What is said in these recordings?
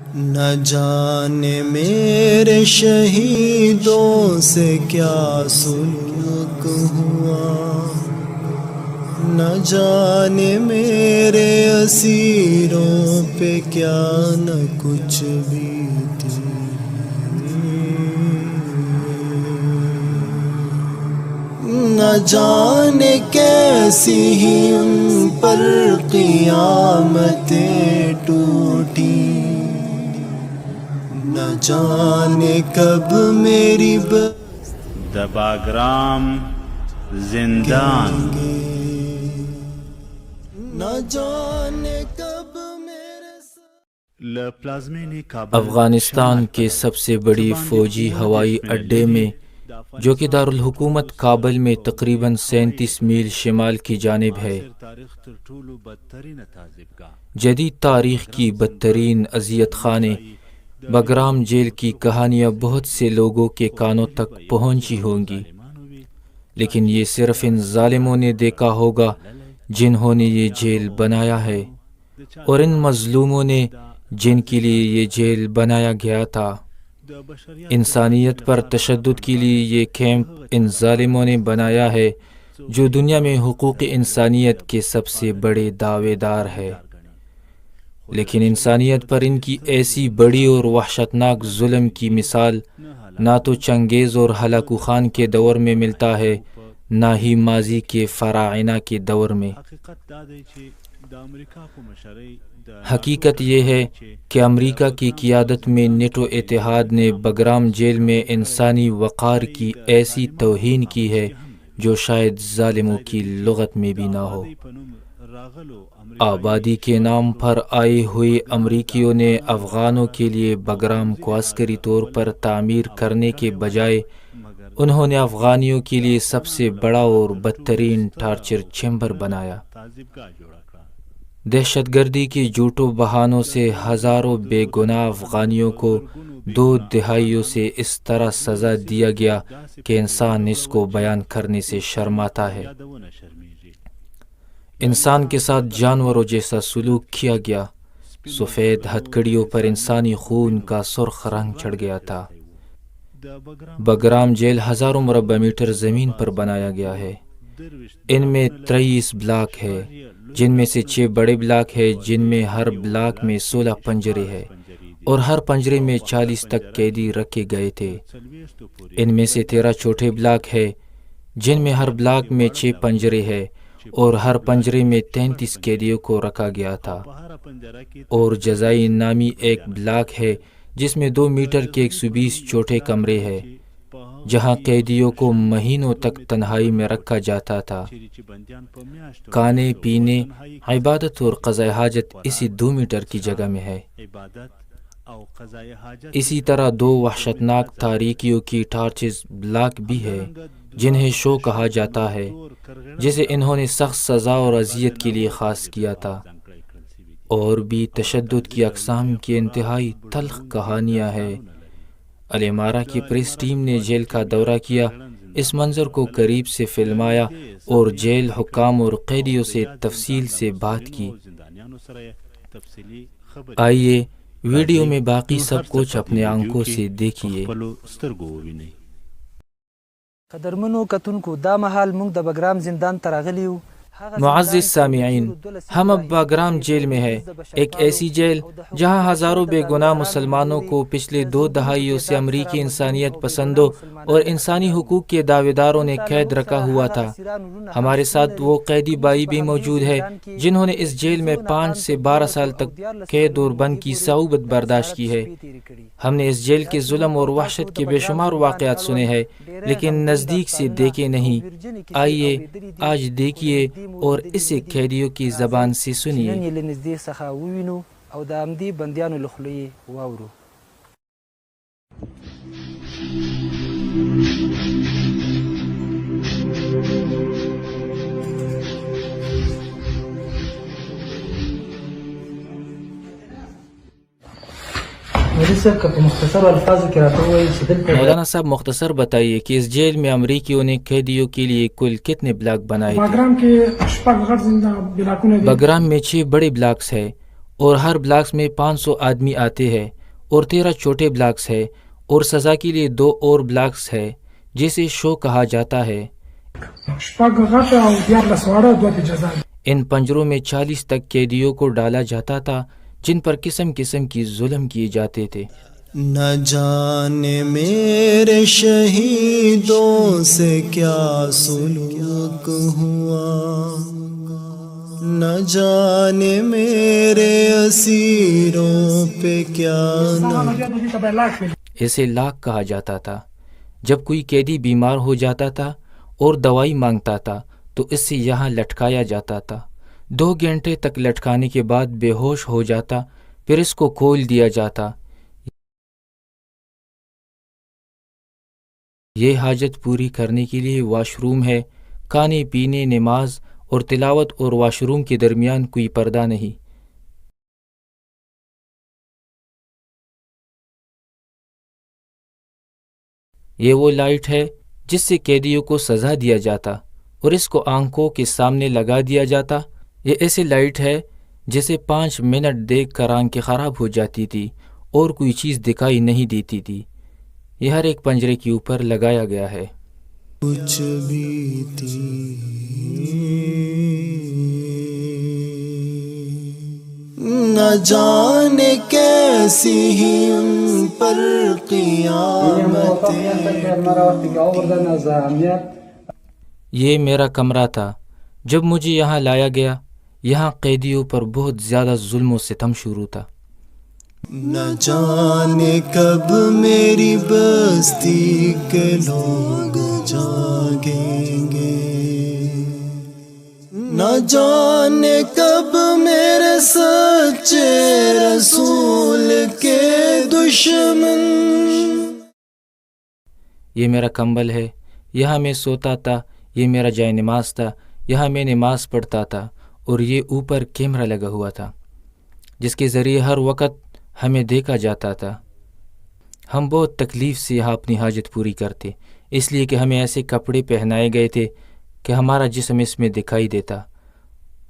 نہ جانے میرے شہیدوں سے کیا سلوک ہوا، نہ جانے میرے اسیروں پہ کیا نہ کچھ بیتی، نہ جانے کیسی ہی ان پر قیامتیں ٹوٹی، نہ جانے کب میری د باگرام زندان، نہ جانے کب میرے پلازمین کابل افغانستان کے سب سے بڑی فوجی ہوائی اڈے میں جو کہ دارالحکومت کابل میں تقریباً 37 میل شمال کی جانب ہے، جدید تاریخ کی بدترین اذیت خانے بگرام جیل کی کہانیاں بہت سے لوگوں کے کانوں تک پہنچی ہوں گی، لیکن یہ صرف ان ظالموں نے دیکھا ہوگا جنہوں نے یہ جیل بنایا ہے، اور ان مظلوموں نے جن کے لیے یہ جیل بنایا گیا تھا۔ انسانیت پر تشدد کے لیے یہ کیمپ ان ظالموں نے بنایا ہے جو دنیا میں حقوق انسانیت کے سب سے بڑے دعوے دار ہے، لیکن انسانیت پر ان کی ایسی بڑی اور وحشتناک ظلم کی مثال نہ تو چنگیز اور ہلاکو خان کے دور میں ملتا ہے، نہ ہی ماضی کے فراعنہ کے دور میں۔ حقیقت یہ ہے کہ امریکہ کی قیادت میں نیٹو اتحاد نے بگرام جیل میں انسانی وقار کی ایسی توہین کی ہے جو شاید ظالموں کی لغت میں بھی نہ ہو۔ آبادی کے نام پر آئی ہوئی امریکیوں نے افغانوں کے لیے بگرام کو عسکری طور پر تعمیر کرنے کے بجائے انہوں نے افغانیوں کے لیے سب سے بڑا اور بدترین ٹارچر چیمبر بنایا۔ دہشت گردی کی جھوٹوں بہانوں سے ہزاروں بے گناہ افغانیوں کو 2 دہائیوں سے اس طرح سزا دیا گیا کہ انسان اس کو بیان کرنے سے شرماتا ہے۔ انسان کے ساتھ جانوروں جیسا سلوک کیا گیا، سفید ہتھکڑیوں پر انسانی خون کا سرخ رنگ چڑھ گیا تھا۔ بگرام جیل ہزاروں مربع میٹر زمین پر بنایا گیا ہے۔ ان میں 23 بلاک ہے، جن میں سے 6 بڑے بلاک ہیں جن میں ہر بلاک میں 16 پنجرے ہیں، اور ہر پنجرے میں 40 تک قیدی رکھے گئے تھے۔ ان میں سے 13 چھوٹے بلاک ہیں جن میں ہر بلاک میں 6 پنجرے ہیں، اور ہر پنجرے میں 33 قیدیوں کو رکھا گیا تھا۔ اور جزائی نامی ایک بلاک ہے جس میں 2 میٹر کے 120 چھوٹے کمرے ہیں، جہاں قیدیوں کو مہینوں تک تنہائی میں رکھا جاتا تھا۔ کھانے پینے، عبادت اور قضاء حاجت اسی 2 میٹر کی جگہ میں ہے۔ اسی طرح 2 وحشتناک تاریکیوں کی ٹارچز بلاک بھی ہے جنہیں شو کہا جاتا ہے، جسے انہوں نے سخت سزا اور اذیت کے لیے خاص کیا تھا۔ اور بھی تشدد کی اقسام کی انتہائی تلخ کہانیاں ہیں۔ الامارہ کی پریس ٹیم نے جیل کا دورہ کیا، اس منظر کو قریب سے فلمایا اور جیل حکام اور قیدیوں سے تفصیل سے بات کی۔ آئیے ویڈیو میں باقی سب کچھ اپنے آنکھوں سے دیکھیے۔ قدرمنو کتونکو، دا مهال موږ د بګرام زندان ته راغلي یو۔ معزز سامعین، ہم اب باگرام جیل میں ہیں، ایک ایسی جیل جہاں ہزاروں بے گناہ مسلمانوں کو پچھلے 2 دہائیوں سے امریکی انسانیت پسندوں اور انسانی حقوق کے دعوے داروں نے قید رکھا ہوا تھا۔ ہمارے ساتھ وہ قیدی بھائی بھی موجود ہے جنہوں نے اس جیل میں 5 سے 12 سال تک قید اور بند کی صعوبت برداشت کی ہے۔ ہم نے اس جیل کے ظلم اور وحشت کے بے شمار واقعات سنے ہیں، لیکن نزدیک سے دیکھے نہیں۔ آئیے آج دیکھیے اور اسے قیدیوں کی زبان سے سنیے۔ او د همدې بندیانو له خولې یې واورو۔ مولانا صاحب مختصر بتائیے کہ اس جیل میں امریکیوں نے قیدیوں کے لیے کل کتنے بلاک بنائے تھے؟ بگرام میں 6 بڑے بلاکس ہیں اور ہر بلاکس میں 500 آدمی آتے ہیں۔ اور 13 چھوٹے بلاکس ہے، اور سزا کے لیے 2 اور بلاکس ہے جسے شو کہا جاتا ہے۔ ان پنجروں میں 40 تک قیدیوں کو ڈالا جاتا تھا جن پر قسم قسم کی ظلم کیے جاتے تھے۔ نہ جانے میرے شہیدوں سے کیا سلوک ہوا، نہ جانے میرے اسیروں پہ کیا اسے لاک کہا جاتا تھا۔ جب کوئی قیدی بیمار ہو جاتا تھا اور دوائی مانگتا تھا تو اس سے یہاں لٹکایا جاتا تھا۔ 2 گھنٹے تک لٹکانے کے بعد بے ہوش ہو جاتا، پھر اس کو کھول دیا جاتا۔ یہ حاجت پوری کرنے کے لیے واش روم ہے۔ کھانے پینے، نماز اور تلاوت اور واش روم کے درمیان کوئی پردہ نہیں۔ یہ وہ لائٹ ہے جس سے قیدیوں کو سزا دیا جاتا اور اس کو آنکھوں کے سامنے لگا دیا جاتا۔ یہ ایسی لائٹ ہے جسے 5 منٹ دیکھ کر آنکھیں خراب ہو جاتی تھی اور کوئی چیز دکھائی نہیں دیتی تھی۔ یہ ہر ایک پنجرے کے اوپر لگایا گیا ہے۔ کچھ بھی تھی نہ جانے کیسی ہی ان پر قیامتیں۔ یہ میرا کمرہ تھا جب مجھے یہاں لایا گیا۔ یہاں قیدیوں پر بہت زیادہ ظلم و ستم شروع تھا۔ نہ جانے کب میری بستی کے لوگ جاگیں گے، نہ جانے کب میرے سچے رسول کے دشمن۔ یہ میرا کمبل ہے، یہاں میں سوتا تھا۔ یہ میرا جائے نماز تھا، یہاں میں نماز پڑھتا تھا۔ اور یہ اوپر کیمرہ لگا ہوا تھا جس کے ذریعے ہر وقت ہمیں دیکھا جاتا تھا۔ ہم بہت تکلیف سے یہاں اپنی حاجت پوری کرتے، اس لیے کہ ہمیں ایسے کپڑے پہنائے گئے تھے کہ ہمارا جسم اس میں دکھائی دیتا۔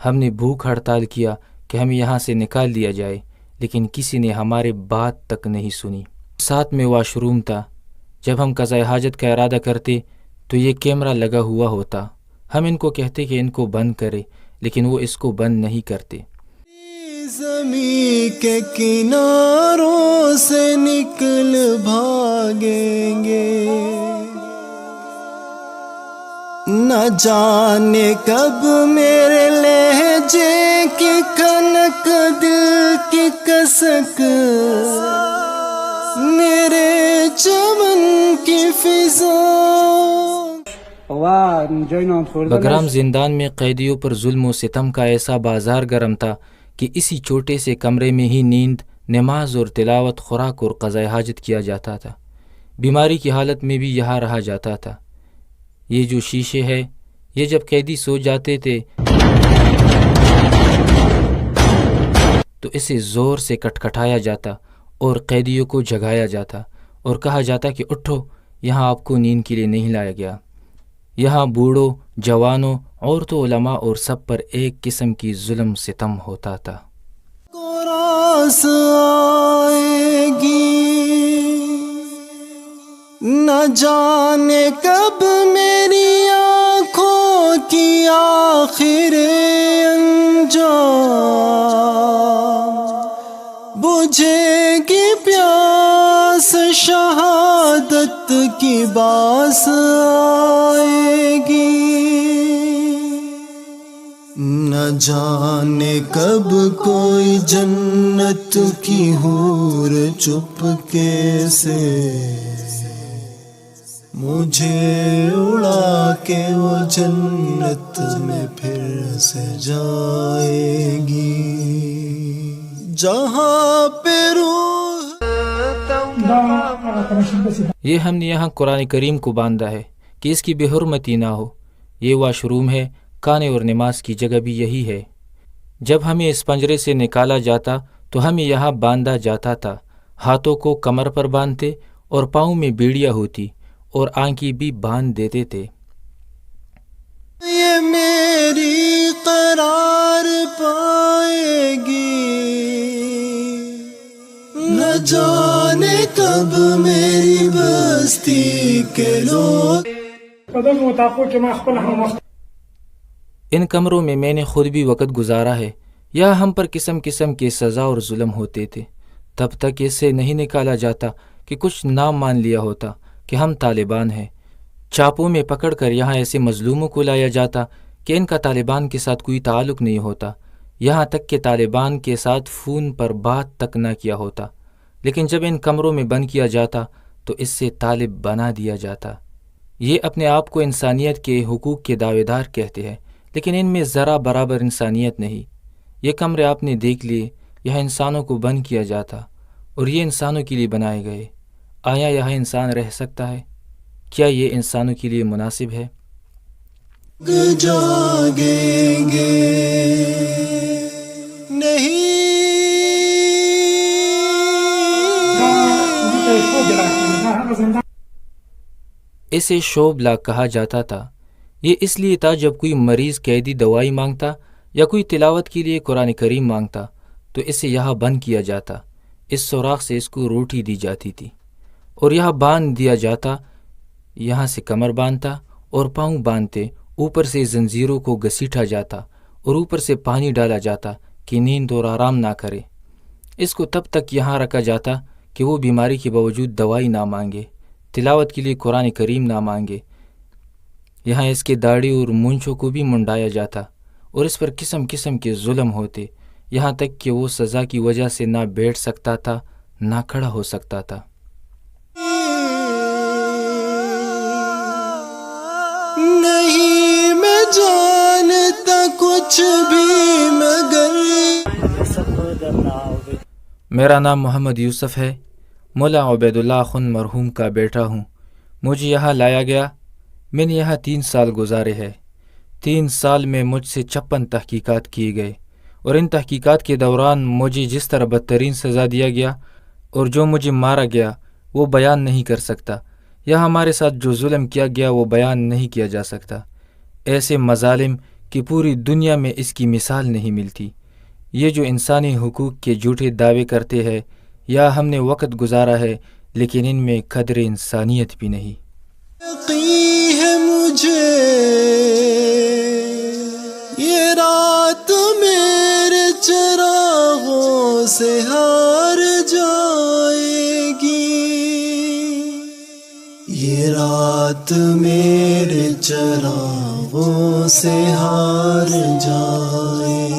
ہم نے بھوک ہڑتال کیا کہ ہمیں یہاں سے نکال دیا جائے، لیکن کسی نے ہمارے بات تک نہیں سنی۔ ساتھ میں واش روم تھا۔ جب ہم قضاء حاجت کا ارادہ کرتے تو یہ کیمرہ لگا ہوا ہوتا۔ ہم ان کو کہتے کہ ان کو بند کرے، لیکن وہ اس کو بند نہیں کرتے۔ زمین کے کناروں سے نکل بھاگیں گے، نہ جانے کب میرے لہجے کی کھنک، دل کی کسک، میرے چمن کی فضا۔ بگرام زندان میں قیدیوں پر ظلم و ستم کا ایسا بازار گرم تھا کہ اسی چھوٹے سے کمرے میں ہی نیند، نماز اور تلاوت، خوراک اور قضاء حاجت کیا جاتا تھا۔ بیماری کی حالت میں بھی یہاں رہا جاتا تھا۔ یہ جو شیشے ہے، یہ جب قیدی سو جاتے تھے تو اسے زور سے کٹکھٹایا جاتا اور قیدیوں کو جگایا جاتا اور کہا جاتا کہ اٹھو، یہاں آپ کو نیند کے لیے نہیں لایا گیا۔ یہاں بوڑھوں، جوانوں، عورتوں، علماء اور سب پر ایک قسم کی ظلم ستم ہوتا تھا۔ کو راس آئے گی، نہ جانے کب میری آنکھوں کی آخر انجام، بجھے گی پیاس شہادت کی باس آئے گی، نہ جانے کب کوئی جنت کی حور چپکے سے مجھے اڑا کے وہ جنت میں پھر سے جائے گی، جہاں پہ روح۔ یہ ہم نے یہاں قرآن کریم کو باندھا ہے کہ اس کی بے حرمتی نہ ہو۔ یہ واش روم ہے، کھانے اور نماز کی جگہ بھی یہی ہے۔ جب ہمیں اس پنجرے سے نکالا جاتا تو ہمیں یہاں باندھا جاتا تھا۔ ہاتھوں کو کمر پر باندھتے اور پاؤں میں بیڑیاں ہوتی اور آنکھیں بھی باندھ دیتے تھے۔ یہ میری قرار پائے گی، نہ جانے کب میری بستی کے لوگ. ان کمروں میں نے خود بھی وقت گزارا ہے. یہاں ہم پر قسم قسم کے سزا اور ظلم ہوتے تھے، تب تک اس سے نہیں نکالا جاتا کہ کچھ نام مان لیا ہوتا کہ ہم طالبان ہیں. چاپوں میں پکڑ کر یہاں ایسے مظلوموں کو لایا جاتا کہ ان کا طالبان کے ساتھ کوئی تعلق نہیں ہوتا، یہاں تک کہ طالبان کے ساتھ فون پر بات تک نہ کیا ہوتا. لیکن جب ان کمروں میں بند کیا جاتا تو اس سے طالب بنا دیا جاتا. یہ اپنے آپ کو انسانیت کے حقوق کے دعوے دار کہتے ہیں، لیکن ان میں ذرا برابر انسانیت نہیں. یہ کمرے آپ نے دیکھ لیے، یہاں انسانوں کو بند کیا جاتا اور یہ انسانوں کے لیے بنائے گئے. آیا یہاں انسان رہ سکتا ہے؟ کیا یہ انسانوں کے لیے مناسب ہے؟ جاگیں گے نہیں. اسے شوب لا کہا جاتا تھا. یہ اس لیے تھا جب کوئی مریض قیدی دوائی مانگتا یا کوئی تلاوت کے لیے قرآن کریم مانگتا تو اسے یہاں بند کیا جاتا. اس سوراخ سے اس کو روٹی دی جاتی تھی اور یہاں باندھ دیا جاتا. یہاں سے کمر باندھتا اور پاؤں باندھتے، اوپر سے زنجیروں کو گھسیٹا جاتا اور اوپر سے پانی ڈالا جاتا کہ نیند اور آرام نہ کرے. اس کو تب تک یہاں رکھا جاتا کہ وہ بیماری کے باوجود دوائی نہ مانگے، تلاوت کے لیے قرآن کریم نہ مانگے. یہاں اس کے داڑھی اور مونچھوں کو بھی منڈایا جاتا اور اس پر قسم قسم کے ظلم ہوتے، یہاں تک کہ وہ سزا کی وجہ سے نہ بیٹھ سکتا تھا نہ کھڑا ہو سکتا تھا. نہیں میں جانتا کچھ بھی مگر. میرا نام محمد یوسف ہے، مولا عبید اللہ خن مرحوم کا بیٹا ہوں. مجھے یہاں لایا گیا. میں نے یہاں 3 سال گزارے ہیں. 3 سال میں مجھ سے 56 تحقیقات کیے گئے اور ان تحقیقات کے دوران مجھے جس طرح بدترین سزا دیا گیا اور جو مجھے مارا گیا وہ بیان نہیں کر سکتا. یا ہمارے ساتھ جو ظلم کیا گیا وہ بیان نہیں کیا جا سکتا. ایسے مظالم کہ پوری دنیا میں اس کی مثال نہیں ملتی. یہ جو انسانی حقوق کے جھوٹے دعوے کرتے ہیں، یا ہم نے وقت گزارا ہے لیکن ان میں قدر انسانیت بھی نہیں. یقین ہے مجھے یہ رات میرے چراغوں سے ہار جائے گی. یہ رات میرے چراغوں سے ہار جائے